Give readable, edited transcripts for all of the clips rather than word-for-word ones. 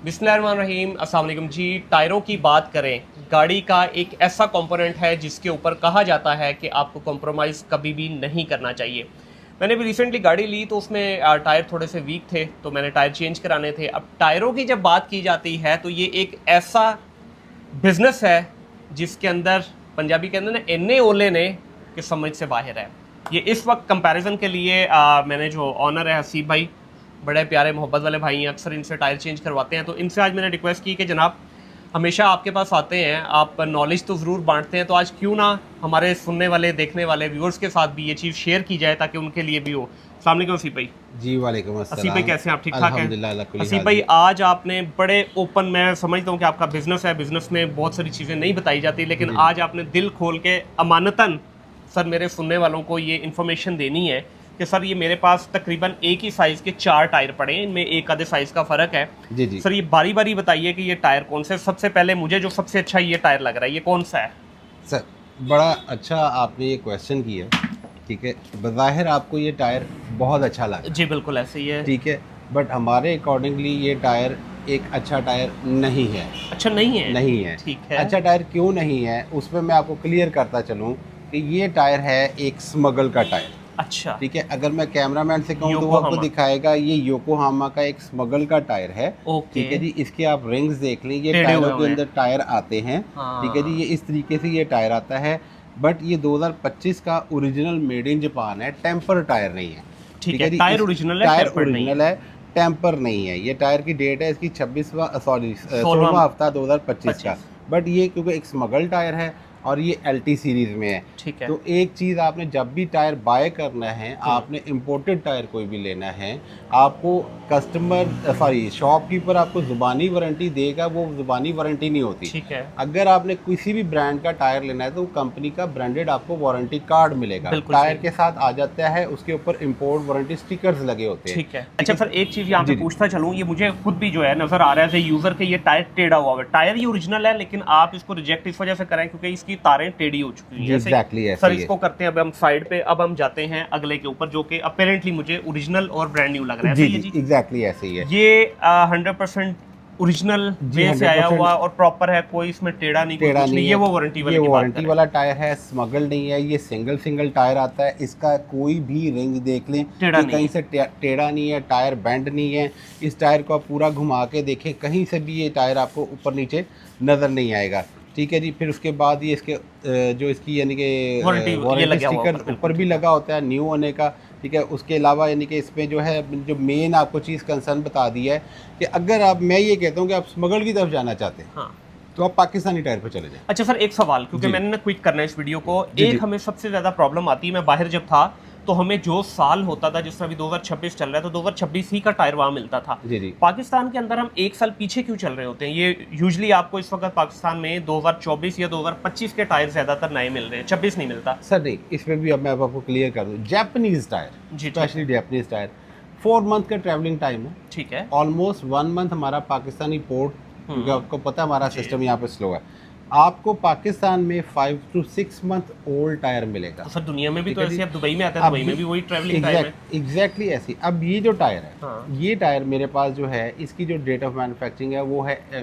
बिस्मिल्लाहिर्रहमानिर्रहीम, अस्सलाम वालेकुम जी। टायरों की बात करें, गाड़ी का एक ऐसा कंपोनेंट है जिसके ऊपर कहा जाता है कि आपको कॉम्प्रोमाइज़ कभी भी नहीं करना चाहिए। मैंने भी रिसेंटली गाड़ी ली तो उसमें टायर थोड़े से वीक थे, तो मैंने टायर चेंज कराने थे। अब टायरों की जब बात की जाती है तो ये एक ऐसा बिजनेस है जिसके अंदर पंजाबी कहते हैं ना, इन्ने ओले ने कि समझ से बाहर है। ये इस वक्त कंपैरिजन के लिए मैंने जो ऑनर है हसीब भाई, बड़े प्यारे मोहब्बत वाले भाई हैं, अक्सर इनसे टायर चेंज करवाते हैं। तो इनसे आज मैंने रिक्वेस्ट की कि जनाब हमेशा आपके पास आते हैं, आप नॉलेज तो ज़रूर बांटते हैं, तो आज क्यों ना हमारे सुनने वाले देखने वाले व्यूअर्स के साथ भी ये चीज़ शेयर की जाए ताकि उनके लिए भी हो। अस्सलाम वालेकुम हसीब भाई। जी वालेकुम हसीब अस्सलाम। भाई कैसे हैं आप? ठीक ठाक हैं? अल्हम्दुलिल्लाह अला कुल्ली हसीब हाल भाई जी। आज आपने बड़े ओपन, मैं समझता हूँ कि आपका बिजनेस है, बिजनेस में बहुत सारी चीज़ें नहीं बताई जाती, लेकिन जी, आज आपने दिल खोल के अमानतन सर मेरे सुनने वालों को ये इन्फॉर्मेशन देनी है कि सर ये मेरे पास तकरीबन एक ही साइज़ के 4 टायर पड़े हैं, इनमें एक आधे साइज़ का फ़र्क है। जी जी सर ये बारी बारी बताइए कि ये टायर कौन से, सबसे पहले मुझे जो सबसे अच्छा ये टायर लग रहा है ये कौन सा है? सर, बड़ा अच्छा आपने ये क्वेश्चन किया। ठीक है, बज़ाहिर आपको ये टायर बहुत अच्छा लगा। जी बिल्कुल ऐसे ही है। ठीक है, बट हमारे अकॉर्डिंगली ये टायर एक अच्छा टायर नहीं है। अच्छा नहीं है? नहीं है। ठीक है। अच्छा टायर क्यों नहीं है, उसमें मैं आपको क्लियर करता चलूँ कि ये टायर है एक स्मगल का टायर। अच्छा। ठीक है, अगर मैं कैमरामैन से कहूँ तो वो आपको योकोहामा। दिखाएगा ये योकोहामा का एक स्मगल का टायर है। ओके। ठीक है जी, इसके आप रिंग्स देख लें, ये टेढ़े हुए टायरों के हुए हैं। अंदर टायर आते हैं। ठीक है जी, ये इस तरीके से ये टायर आता है, बट ये 2025 का ओरिजिनल मेड इन जापान है, टेम्पर टायर नहीं है। ठीक है, जी, टायर ओरिजिनल है, टायर टेम्पर्ड नहीं ओरिजिनल है, टेम्पर नहीं है। ये टायर की डेट है इसकी 16वां 16वां हफ्ता 2025 का। 25। बट ये क्योंकि एक स्मगल टायर है और ये LT सीरीज़ में है, ठीक है। तो एक चीज़ आपने जब भी टायर बाय करना है, आपने इम्पोर्टेड टायर कोई भी लेना है, आपको शॉपकीपर आपको ज़ुबानी वारंटी देगा, वो ज़ुबानी वारंटी नहीं होती। ठीक है। अगर आपने किसी भी ब्रांड का टायर लेना है तो कंपनी का ब्रांडेड आपको वारंटी कार्ड मिलेगा, बिल्कुल टायर सही। के साथ आ जाता है, उसके ऊपर इम्पोर्ट वारंटी स्टिकर्स लगे होते हैं। ठीक है। अच्छा सर एक चीज़ यहाँ पे जी जी पूछता चलूँ, ये मुझे खुद भी जो है नज़र आ रहा है एज ए यूज़र के ये टायर टेढ़ा हुआ है। टायर ये ओरिजिनल है लेकिन आप इसको रिजेक्ट इस वजह से करें क्योंकि इसकी तारें टेढ़ी हो चुकी हैं। एग्जैक्टली ऐसे सर ही है। इसको करते हैं अब हम साइड पे, अब हम जाते हैं अगले के ऊपर जो कि अपेरेंटली मुझे ओरिजिनल और ब्रांड न्यू लग रहा है। जी सही है जी जी? एग्जैक्टली ऐसे ही है। ये 100% ओरिजिनल जी वे से आया 100% हुआ और प्रॉपर है, कोई इसमें टेढ़ा नहीं, कोई टेढ़ा कुछ नहीं। नहीं ये है, वो वारंटी वाले ये की बात वारंटी करें। वाला टायर है, स्मगल नहीं है। ये सिंगल टायर आता है, इसका कोई भी रिंग देख लें टेढ़ा कि नहीं कहीं है। से टेढ़ा नहीं है, टायर बेंड नहीं है। इस टायर को आप पूरा घुमा के देखें, कहीं से भी ये टायर आपको ऊपर नीचे नज़र नहीं आएगा। ठीक है जी, फिर उसके बाद ये इसके जो इसकी यानी कि वारंटी ये वारंटी लगा हुआ स्टिकर बिल्कुल ऊपर भी ठीक है। लगा होता है न्यू होने का। ठीक है, उसके अलावा यानी कि इसमें जो है, जो मेन आपको चीज़ कंसर्न बता दी है कि अगर आप, मैं ये कहता हूँ कि आप स्मगल की तरफ जाना चाहते हैं हाँ। तो आप पाकिस्तानी टायर पे चले जाएं। अच्छा सर एक सवाल, क्योंकि जी मैंने ना क्विक करना है इस वीडियो को। जी एक जी हमें सबसे ज़्यादा प्रॉब्लम आती है, मैं बाहर जब था तो हमें जो साल होता था, जिस अभी 2026 चल रहा है तो 2026 ही का टायर वहाँ मिलता था। जी जी पाकिस्तान के अंदर हम एक साल पीछे क्यों चल रहे होते हैं? ये यूजुअली आपको इस वक्त पाकिस्तान में 2024 या 2025 के टायर ज़्यादातर नए मिल रहे हैं, 26 नहीं मिलता। सर नहीं, इसमें भी अब मैं आपको क्लियर कर दूँ। जापानीज़ टायर, जी ठीक स्पेशली है। जापानीज़ टायर 4 मंथ का ट्रैवलिंग टाइम है। ठीक है। ऑलमोस्ट 1 मंथ हमारा पाकिस्तानी पोर्ट, क्योंकि आपको पता है हमारा जी। सिस्टम यहाँ पे स्लो है, आपको पाकिस्तान में 5 to 6 मंथ ओल्ड टायर मिलेगा। तो सर दुनिया में भी ठीक तो है ऐसे जी। अब दुबई में आता है, दुबई में भी वही ट्रैवलिंग टाइम है। एग्जैक्टली ऐसी। अब ये जो टायर है, हाँ। ये टायर मेरे पास जो है, इसकी जो डेट ऑफ मैन्युफैक्चरिंग है वो है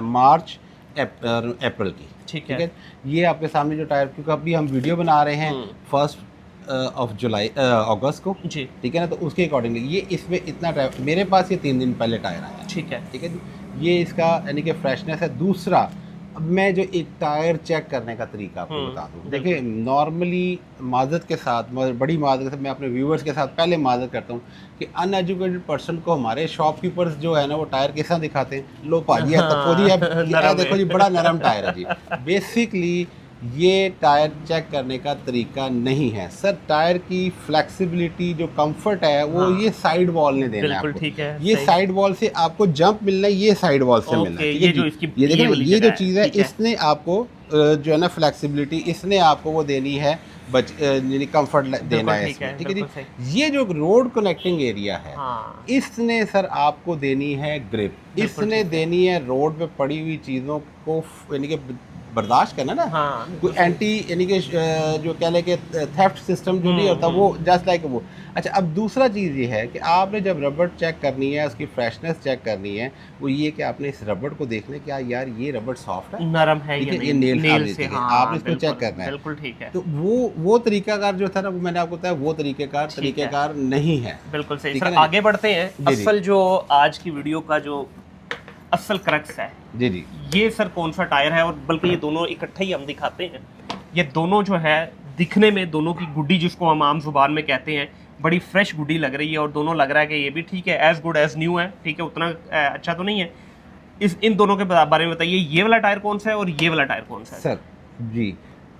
मार्च अप्रैल की। ठीक ठीक है। है, ये आपके सामने जो टायर, क्योंकि अभी हम वीडियो बना रहे हैं 1 जुलाई अगस्त को। जी ठीक है ना, तो उसके अकॉर्डिंगली ये इसमें इतना टायर, मेरे पास ये 3 दिन पहले टायर आया। ठीक है। ठीक है जी, ये इसका यानी कि फ्रेशनेस है। दूसरा, अब मैं जो एक टायर चेक करने का तरीका आपको बता दूँ। देखिए, नॉर्मली माज़रत के साथ, बड़ी माज़रत से मैं अपने व्यूवर्स के साथ पहले माज़रत करता हूँ कि अनएजुकेटेड पर्सन को हमारे शॉपकीपर्स जो है ना, वो टायर कैसा दिखाते हैं, लो भाजी है तको जी, नरम देखो है। जी बड़ा नरम टायर है जी। बेसिकली ये टायर चेक करने का तरीका नहीं है सर। टायर की फ्लेक्सिबिलिटी, जो कंफर्ट है, वो ये साइड वॉल ने देना है बिल्कुल आपको। ठीक है, ये सही। साइड वॉल से आपको जंप मिलना है, ये साइड वॉल से मिलना है। ओके, ठीक है ये जी, जो इसकी ये देखो ना, वाली ये जगह जो चीज़ है, ठीक है। इसने आपको जो है ना फ्लेक्सिबिलिटी, इसने आपको वो देनी है, यानी कंफर्ट देना बिल्कुल है ठीक है, इसमें। ठीक है बिल्कुल जी, सही। ये जो रोड कनेक्टिंग एरिया है, हाँ इसने सर आपको देनी है ग्रिप, बिल्कुल इसने ठीक है। देनी है रोड पे पड़ी हुई चीज़ों को यानी कि बर्दाश्त करना ना। हाँ, कोई एंटी यानी कि जो कह लें कि थेफ्ट सिस्टम जो नहीं होता वो जस्ट लाइक वो। अच्छा, अब दूसरा चीज़ ये है कि आपने जब रबड़ चेक करनी है, उसकी फ्रेशनेस चेक करनी है, वो ये कि आपने इस रबड़ को देखना है क्या यार ये रबड़ सॉफ्ट है, नरम है ठीक या है, ये नहीं, नेल से, देखिए हाँ आपने इसको चेक करना है। बिल्कुल ठीक है, तो वो तरीकाकार जो था ना, वो मैंने आपको बताया, वो तरीकेकार नहीं है। बिल्कुल सही। ठीक सर है ना जी? आगे बढ़ते हैं, जी, जी। असल जो आज की वीडियो का जो असल क्रक्स है, जी जी ये सर कौन सा टायर है, और बल्कि ये दोनों इकट्ठे ही हम दिखाते हैं। ये दोनों जो है दिखने में, दोनों की गुड्डी जिसको हम आम जुबान में कहते हैं, बड़ी फ्रेश गुड्डी लग रही है, और दोनों लग रहा है कि ये भी ठीक है, एज गुड एज न्यू है, ठीक है, उतना अच्छा तो नहीं है। इन दोनों के बारे में बताइए, ये वाला टायर कौन सा है और ये वाला टायर कौन सा है? सर जी।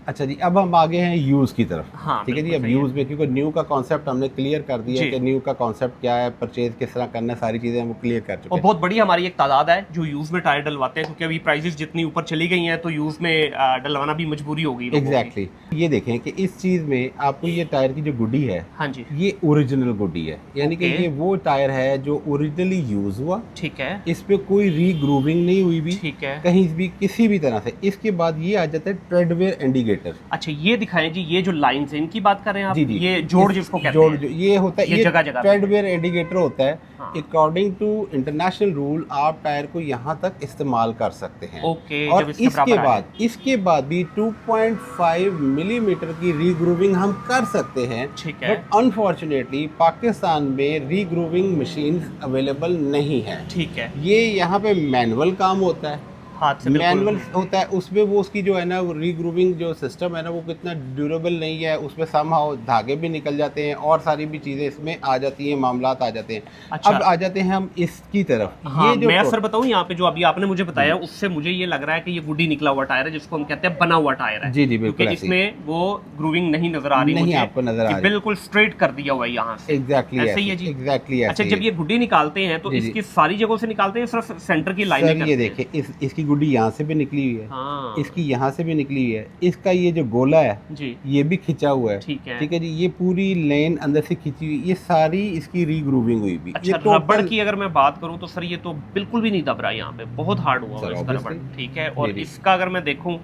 अच्छा जी, अब हम आगे हैं यूज़ की तरफ। हाँ, ठीक है जी, बिल्कुल अब सही है। यूज़ में, क्योंकि न्यू का कॉन्सेप्ट हमने क्लियर कर दिया जी। कि न्यू का कॉन्सेप्ट क्या है, परचेज किस तरह करना है, सारी चीज़ें हम क्लियर कर चुके और हैं। बहुत बड़ी हमारी एक तादाद है जो यूज़ में टायर डलवाते हैं, क्योंकि अभी प्राइसेस जितनी ऊपर चली गई हैं तो यूज़ में डलवाना भी मजबूरी हो गई लोगों की। एग्जैक्टली ये देखें कि इस चीज़ में आपको ये टायर की जो गुड्डी है, हाँ जी, ये ओरिजिनल गुड्डी है, यानी कि ओके। ये वो टायर है जो ओरिजिनली यूज़ हुआ, ठीक है, इस पे कोई रीग्रूविंग नहीं हुई भी ठीक है। कहीं भी किसी भी तरह से। इसके बाद ये आ जाता है ट्रेडवेयर इंडिकेटर। अच्छा, ये दिखाएं जी, ये जो लाइंस हैं इनकी बात कर रहे हैं आप? जी जी, ये जोड़ इस- जिसको कहते जोड़ हैं, जो ये होता है, ये ये जगह-जगह पे। ट्रेडवेयर इंडिकेटर होता है। हाँ। अकॉर्डिंग टू इंटरनेशनल रूल आप टायर को यहाँ तक इस्तेमाल कर सकते हैं। ओके, और जब इसके बराबर आए। इसके बाद भी 2.5 मिलीमीटर की रीग्रूविंग हम कर सकते हैं। ठीक है। बट अनफॉर्चुनेटली पाकिस्तान में रीग्रूविंग मशीन्स अवेलेबल नहीं है। ठीक है, ये यहाँ पे मैनुअल काम होता है, हाथ से बिल्कुल। मैनुअल होता है, उसमें वो उसकी जो है ना वो रीग्रूविंग जो सिस्टम है ना वो कितना ड्यूरेबल नहीं है, उसमें समहाउ धागे भी निकल जाते हैं और सारी भी चीज़ें इसमें आ जाती हैं, मामलात आ जाते हैं। अच्छा। अब आ जाते हैं हम इसकी तरफ। हाँ, ये जो मैं सर बताऊं, यहाँ पे जो अभी आपने मुझे बताया उससे मुझे ये लग रहा है कि ये गुड्डी निकला हुआ टायर है, जिसको हम कहते हैं बना हुआ टायर है। जी जी बिल्कुल क्योंकि ऐसे ही। इसमें वो ग्रूविंग नहीं नजर आ रही नहीं मुझे, आपको नजर आ कि रही। बिल्कुल स्ट्रेट कर दिया हुआ है यहाँ से। एग्जैक्टली ऐसे ही है जी। एग्जैक्टली अच्छा, जब ये गुड्डी निकालते हैं तो जी, जी। इसकी सारी जगहों से निकालते हैं, सिर्फ सेंटर की लाइन सर ये देखिए, इसकी गुड्डी यहाँ से भी निकली हुई है, हाँ इसकी यहाँ से भी निकली हुई है, इसका ये जो गोला है जी, ये भी खिंचा हुआ है। ठीक है। ठीक है जी, ये पूरी लेन अंदर से खिंची हुई, ये सारी इसकी रीग्रूविंग हुई भी। अच्छा, ये रबड़ की अगर मैं बात करूं तो सर ये तो बिल्कुल भी नहीं दब रहा है, यहाँ पे बहुत हार्ड हुआ सर, हुआ इसका रबड़, obviously। ठीक है। और जी, जी। इसका अगर मैं देखूं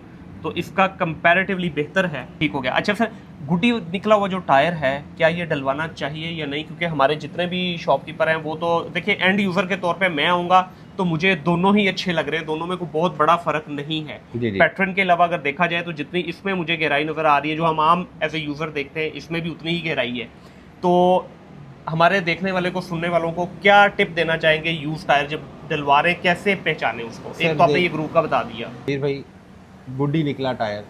तो इसका कंपैरेटिवली बेहतर है, ठीक हो गया। अच्छा सर, गुड्डी निकला हुआ जो टायर है, क्या ये डलवाना चाहिए या नहीं? क्योंकि हमारे जितने भी शॉपकीपर हैं वो तो देखिए एंड यूज़र के तौर पे मैं आऊँगा तो मुझे दोनों ही अच्छे लग रहे हैं, दोनों में कोई बहुत बड़ा फ़र्क नहीं है। जी, जी। पैटर्न के अलावा अगर देखा जाए तो जितनी इसमें मुझे गहराई नज़र आ रही है, जो हम आम एज ए यूज़र देखते हैं, इसमें भी उतनी ही गहराई है। तो हमारे देखने वाले को, सुनने वालों को क्या टिप देना चाहेंगे, यूज़ टायर जब डलवा रहे कैसे पहचाने उसको? एक तो आपने ये ग्रुप का बता दिया, फिर भाई गुड्डी निकला टायर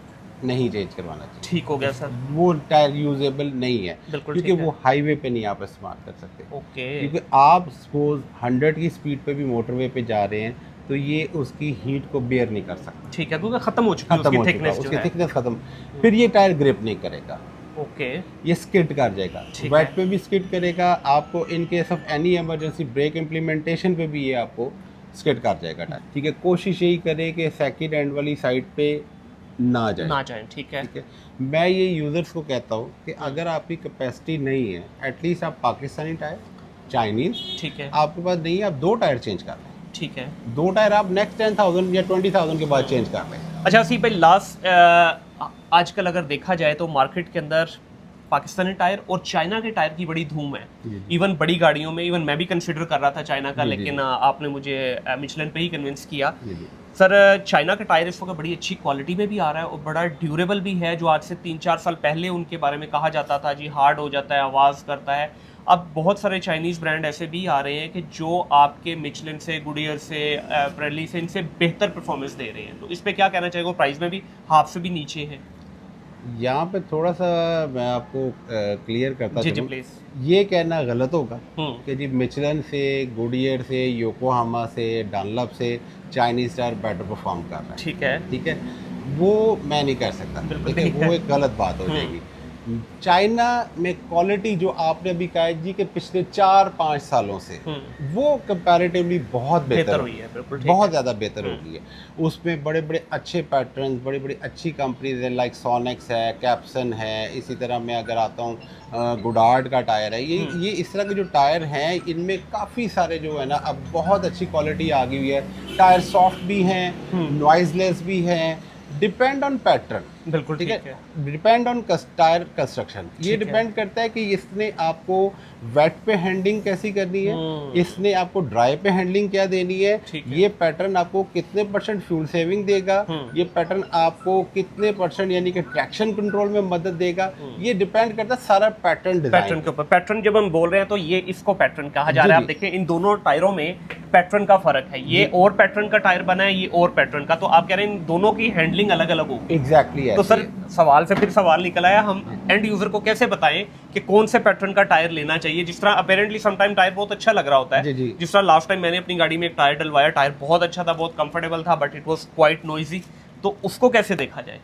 नहीं चेंज करवाना चाहिए, ठीक हो गया सर, वो टायर यूजेबल नहीं है, बिल्कुल क्योंकि ठीक है। वो हाईवे पे नहीं आप इस्तेमाल कर सकते। ओके, क्योंकि आप सपोज 100 की स्पीड पे भी मोटरवे पे जा रहे हैं तो ये उसकी हीट को बेयर नहीं कर सकता, ठीक है, क्योंकि खत्म हो चुकी है खत्म हो उसकी चुका, थिकनेस जो उसकी है। थिकनेस खत्म, फिर ये टायर ग्रिप नहीं करेगा, ओके, ये स्किड कर जाएगा, ठीक वेट है। पे भी स्किड करेगा आपको, in case of any emergency brake implementation पे भी ये आपको स्किड कर जाएगा टायर। ठीक है, कोशिश यही करें कि सेकंड हैंड वाली साइड पे ना जाए, ना जाए, ठीक है। ठीक है। मैं ये यूज़र्स को कहता हूँ कि अगर आपकी कैपेसिटी नहीं है, एटलीस्ट आप पाकिस्तानी टायर, चाइनीज़, ठीक है, आपके पास नहीं है, आप 2 टायर चेंज कर लें, ठीक है। 2 टायर आप नेक्स्ट 10,000 या 20,000 के बाद चेंज कर लें। अच्छा सी भाई, लास्ट आजकल अगर देखा जाए तो मार्केट के अंदर पाकिस्तानी टायर और चाइना के टायर की बड़ी धूम है। इवन बड़ी गाड़ियों में, इवन मैं भी कंसिडर कर रहा था चाइना का, जी, जी, लेकिन जी। आपने मुझे मिचलन पे ही कन्विंस किया। जी जी सर, चाइना का टायर इस वक्त बड़ी अच्छी क्वालिटी में भी आ रहा है और बड़ा ड्यूरेबल भी है, जो आज से 3-4 साल पहले उनके बारे में कहा जाता था जी हार्ड हो जाता है, आवाज़ करता है। अब बहुत सारे चाइनीज़ ब्रांड ऐसे भी आ रहे हैं कि जो आपके मिचलिन से, गुडियर से, प्रेली से, इनसे बेहतर परफॉर्मेंस दे रहे हैं। तो इस पर क्या कहना चाहिए? वो प्राइस में भी हाफ से भी नीचे है। यहाँ पे थोड़ा सा मैं आपको क्लियर करता जी जी चलूँ, प्लीज़। ये कहना गलत होगा हम्म, कि जी मिचलन से, गुडियर से, योकोहामा से, डनलप से चाइनीज़ टायर बेटर परफॉर्म कर रहे हैं, ठीक है, ठीक है, वो मैं नहीं कर सकता, बिल्कुल ठीक है, ठीक है। वो एक गलत बात हो जाएगी। चाइना में क्वालिटी जो आपने अभी कहा है जी कि पिछले 4-5 सालों से वो कंपैरेटिवली बहुत बेहतर हुई है, बिल्कुल ठीक बहुत है। ज़्यादा बेहतर हो गई है। उसमें बड़े बड़े अच्छे पैटर्न, बड़ी बड़ी अच्छी कंपनीज हैं, लाइक सोनेक्स है, कैप्सन है, इसी तरह मैं अगर आता हूँ गुडार्ड का टायर है, ये इस तरह के जो टायर हैं इनमें काफ़ी सारे जो है ना अब बहुत अच्छी क्वालिटी आ गई हुई है। टायर सॉफ्ट भी हैं, नॉइजलेस भी हैं, डिपेंड ऑन पैटर्न, बिल्कुल ठीक ठीक है, है। Depend on tyre construction. ये ठीक है। डिपेंड करता है कि इसने आपको वेट पे हैंडलिंग कैसी करनी है, इसने आपको ड्राई पे हैंडलिंग क्या देनी है, ठीक है। ये पैटर्न आपको कितने % फ्यूल सेविंग देगा, ये पैटर्न आपको कितने % यानी कि ट्रैक्शन कंट्रोल में मदद देगा, ये डिपेंड करता है सारा पैटर्न पैटर्न डिजाइन। के ऊपर। पैटर्न जब हम बोल रहे हैं तो ये इसको पैटर्न कहा जा जी, रहा है। आप जी। देखिए इन दोनों टायरों में पैटर्न का फर्क है, ये और पैटर्न का टायर बना है, ये और पैटर्न का, तो आप कह रहे हैं इन दोनों की हैंडलिंग अलग अलग होगी। एग्जैक्टली तो सर सवाल से फिर सवाल निकल आया, हम एंड यूजर को कैसे बताएं कि कौन से पैटर्न का टायर लेना चाहिए। जिस तरह अपेरेंटली सम टाइम टायर बहुत अच्छा लग रहा होता जी, है, जी। जिस तरह लास्ट टाइम मैंने अपनी गाड़ी में एक टायर डलवाया, टायर बहुत अच्छा था, बहुत कंफर्टेबल था, but it was quite noisy, तो उसको कैसे देखा जाए।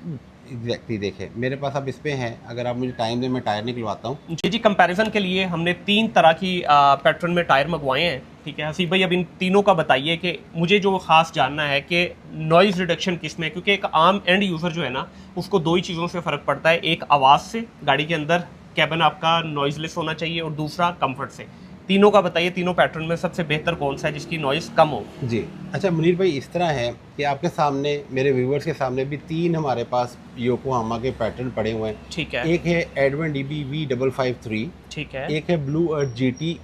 एग्जैक्टली देखिए मेरे पास अब इस पे है, अगर आप मुझे टाइम दें मैं टायर निकलवाता हूँ। जी जी, कंपैरिजन के लिए हमने 3 तरह की पैटर्न में टायर मंगवाए हैं, ठीक है। हसीब भाई अब इन तीनों का बताइए कि मुझे जो खास जानना है कि नॉइज़ रिडक्शन किस में है, क्योंकि एक आम एंड यूज़र जो है ना उसको 2 ही चीज़ों से फ़र्क पड़ता है, एक आवाज़ से, गाड़ी के अंदर कैबिन आपका नॉइज़लेस होना चाहिए, और दूसरा कंफर्ट से। तीनों का बताइए, तीनों पैटर्न में सबसे बेहतर कौन सा है जिसकी नॉइज़ कम हो। जी अच्छा मुनीर भाई, इस तरह है कि आपके सामने, मेरे व्यूवर्स के सामने भी 3 हमारे पास योकोहामा के पैटर्न पड़े हुए हैं। ठीक है। एक है एडवन डीबी V553, ठीक है। एक है ब्लू अर्थ GT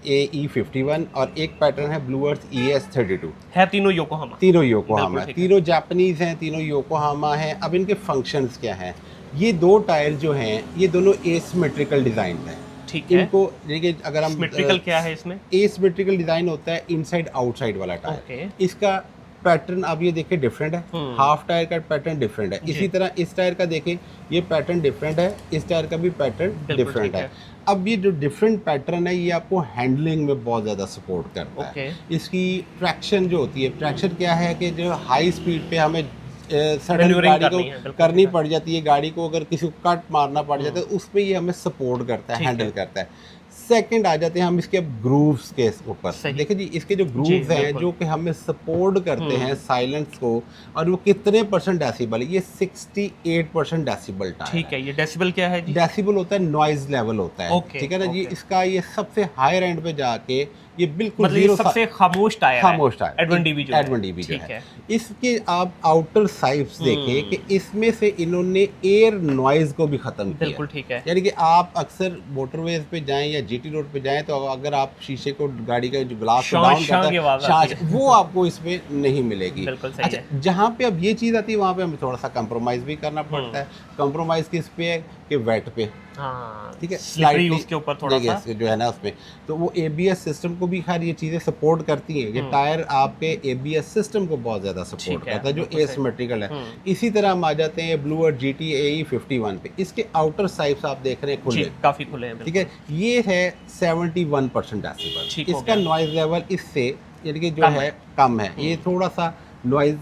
AE51 और एक पैटर्न है ब्लू अर्थ ES32। है तीनों योकोहामा। तीनों योकोहामा बिल्कुल है, ठीक है। तीनों जापानीज हैं, तीनों योकोहामा हैं। अब इनके फंक्शंस क्या हैं, ये 2 टायर जो हैं ये दोनों एसिमेट्रिकल डिज़ाइन हैं। ठीक है। इनको देखिए, अगर हम सिमेट्रिकल क्या है इसमें। एसिमेट्रिकल डिज़ाइन होता है इनसाइड आउटसाइड वाला टायर। ओके। इसका पैटर्न आप ये देखिए डिफरेंट है, हाफ टायर का पैटर्न डिफरेंट है। इसी तरह इस टायर का देखें, ये पैटर्न डिफरेंट है, इस टायर का भी पैटर्न बिल्कुल डिफरेंट ठीक है। अब ये जो डिफरेंट पैटर्न है ये आपको हैंडलिंग में बहुत ज़्यादा सपोर्ट करता है। इसकी ट्रैक्शन जो होती है, ट्रैक्शन क्या है कि जो हाई स्पीड पे हमें सडन Maneuvering गाड़ी करनी है, को बिल्कुल करनी ठीक है। पड़ जाती है, गाड़ी को अगर किसी को कट मारना पड़ जाता है उसमें ये हमें सपोर्ट करता है, ठीक हैंडल है। करता है। सेकंड आ जाते हैं हम इसके ग्रूव्स के ऊपर। सही। देखिए जी, इसके जो जी, ग्रूव्स हैं बिल्कुल। जो कि हमें सपोर्ट करते हैं साइलेंस को, और वो कितने % डेसिबल है, ये 68% डेसिबल टायर ठीक है। ये डेसिबल क्या है जी। डेसिबल होता है, नॉइज लेवल होता है। ओके, ठीक है ना जी, ओके। इसका ये सबसे हायर एंड पे जाके ये बिल्कुल मतलब ये सबसे खामोश टायर है। खामोश टायर एडवन डीबी जो है। एडवन डीबी जो ठीक है। है। इसके आप आउटर साइड्स देखें कि इसमें से इन्होंने एयर नॉइज को भी खत्म किया। बिल्कुल ठीक है। यानी कि आप अक्सर मोटरवेज पे जाएं या GT रोड पे जाएं तो अगर आप शीशे को, गाड़ी का जो ग्लास को शां डाउन शां की करता आवाज़ है, आती है। वो आपको इसमें नहीं मिलेगी। बिल्कुल सही है। जहाँ पे अब ये चीज़ आती है वहाँ पे हमें थोड़ा सा कंप्रोमाइज़ भी करना पड़ता है। कंप्रोमाइज़ किस पे है कि वेट पे, हाँ, ठीक है, स्लाइडली slightly उसके ऊपर थोड़ा सा। देखिए जो है ना उसमें, तो वो ABS सिस्टम को भी खैर ये चीज़ें सपोर्ट करती हैं। ये टायर आपके ABS सिस्टम को बहुत ज़्यादा सपोर्ट ठीक है, करता है जो बिल्कुल सही। एसिमेट्रिकल है। इसी तरह हम आ जाते हैं ब्लू अर्थ GT AE51 पे। इसके आउटर साइड्स आप देख रहे हैं जी, खुले, काफी खुले हैं। ठीक है, ये है 71% डेसिबल। ठीक हो इसका गया। नॉइज लेवल इससे यानी कि जो कम है है। कम है, ये थोड़ा सा नॉइज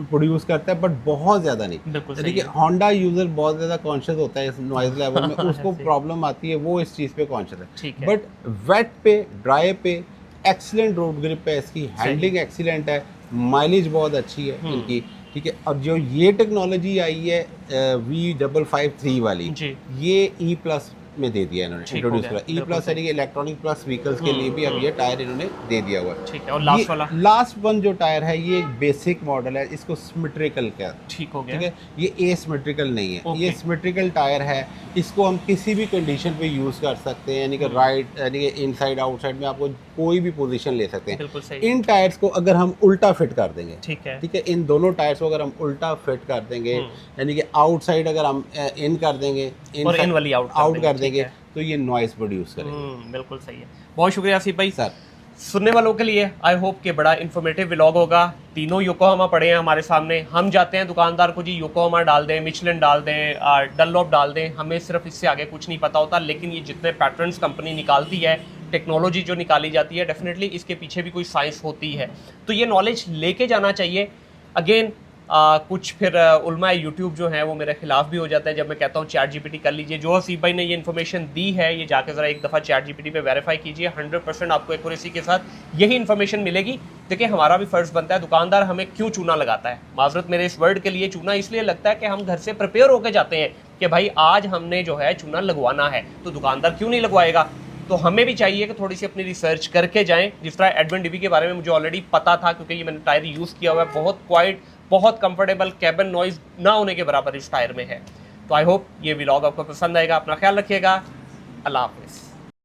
प्रोड्यूस करता है बट बहुत ज़्यादा नहीं। बिल्कुल यानी सही कि है। होंडा यूज़र बहुत ज़्यादा कॉन्शियस होता है इस नॉइज लेवल में, उसको सही। प्रॉब्लम आती है, वो इस चीज़ पे कॉन्शियस ठीक है। है। बट वेट पे, ड्राई पे एक्सीलेंट रोड ग्रिप है, इसकी हैंडलिंग एक्सीलेंट है, माइलेज बहुत अच्छी है इनकी, ठीक है। और जो ये टेक्नोलॉजी आई है V553 वाली, जी। ये E+ में दे दिया इन्होंने, ठीक इंट्रोड्यूस हो करा। गया, बिल्कुल E+ यानी कि इलेक्ट्रॉनिक प्लस व्हीकल्स के लिए भी अब ये टायर इन्होंने दे दिया हुआ है। ठीक है। और लास्ट वाला। लास्ट वन जो टायर है ये एक बेसिक मॉडल है, इसको सिमेट्रिकल क्या, ठीक हो ठीक गया। है, ये एसिमेट्रिकल नहीं है, ओके। ये सिमेट्रिकल टायर है। इसको हम किसी भी कंडीशन पे यूज़ कर सकते हैं, यानी कि राइट, यानी कि इनसाइड आउटसाइड में आपको कोई भी पोजीशन ले सकते हैं। बिल्कुल सही। इन टायर्स को अगर हम उल्टा फिट कर देंगे, ठीक है। ठीक है, इन दोनों टायर्स को अगर हम उल्टा फिट कर देंगे, यानी कि आउटसाइड अगर हम इन कर देंगे, और इन वाली आउट कर ठीक देंगे, है। तो ये नॉइस प्रोड्यूस करेगा। बिल्कुल सही है। बहुत शुक्रिया आसिफ भाई। सर सुनने वालों के लिए आई होप कि बड़ा इन्फॉर्मेटिव व्लॉग होगा। तीनों योकोहामा पड़े हैं हमारे सामने, हम जाते हैं दुकानदार को जी योकोहामा डाल दें, मिचलिन डाल दें, डनलॉप डाल दें, हमें सिर्फ इससे आगे कुछ नहीं पता होता। लेकिन ये जितने पैटर्न्स कंपनी निकालती है, टेक्नोलॉजी जो निकाली जाती है, डेफिनेटली इसके पीछे भी कोई साइंस होती है, तो ये नॉलेज लेके जाना चाहिए। अगेन कुछ फिर उलमा यूट्यूब जो है वो मेरे खिलाफ भी हो जाता है जब मैं कहता हूँ ChatGPT कर लीजिए। जो हसीब भाई ने ये इन्फॉर्मेशन दी है, ये जाकर ज़रा एक दफ़ा ChatGPT पे वेरीफाई कीजिए, 100% आपको एक्यूरेसी के साथ यही इन्फॉर्मेशन मिलेगी। देखिए हमारा भी फ़र्ज़ बनता है, दुकानदार हमें क्यों चूना लगाता है, माजरत मेरे इस वर्ड के लिए, चूना इसलिए लगता है कि हम घर से प्रिपेयर होकर जाते हैं कि भाई आज हमने जो है चूना लगवाना है, तो दुकानदार क्यों नहीं लगवाएगा। तो हमें भी चाहिए कि थोड़ी सी अपनी रिसर्च करके जाएं। जिस तरह एडवन डीबी के बारे में मुझे ऑलरेडी पता था, क्योंकि ये मैंने टायर यूज़ किया हुआ है, बहुत क्वाइट बहुत कंफर्टेबल, कैबिन नॉइज ना होने के बराबर इस टायर में है। तो आई होप ये व्लॉग आपको पसंद आएगा। अपना ख्याल रखिएगा। अल्लाह हाफिज़।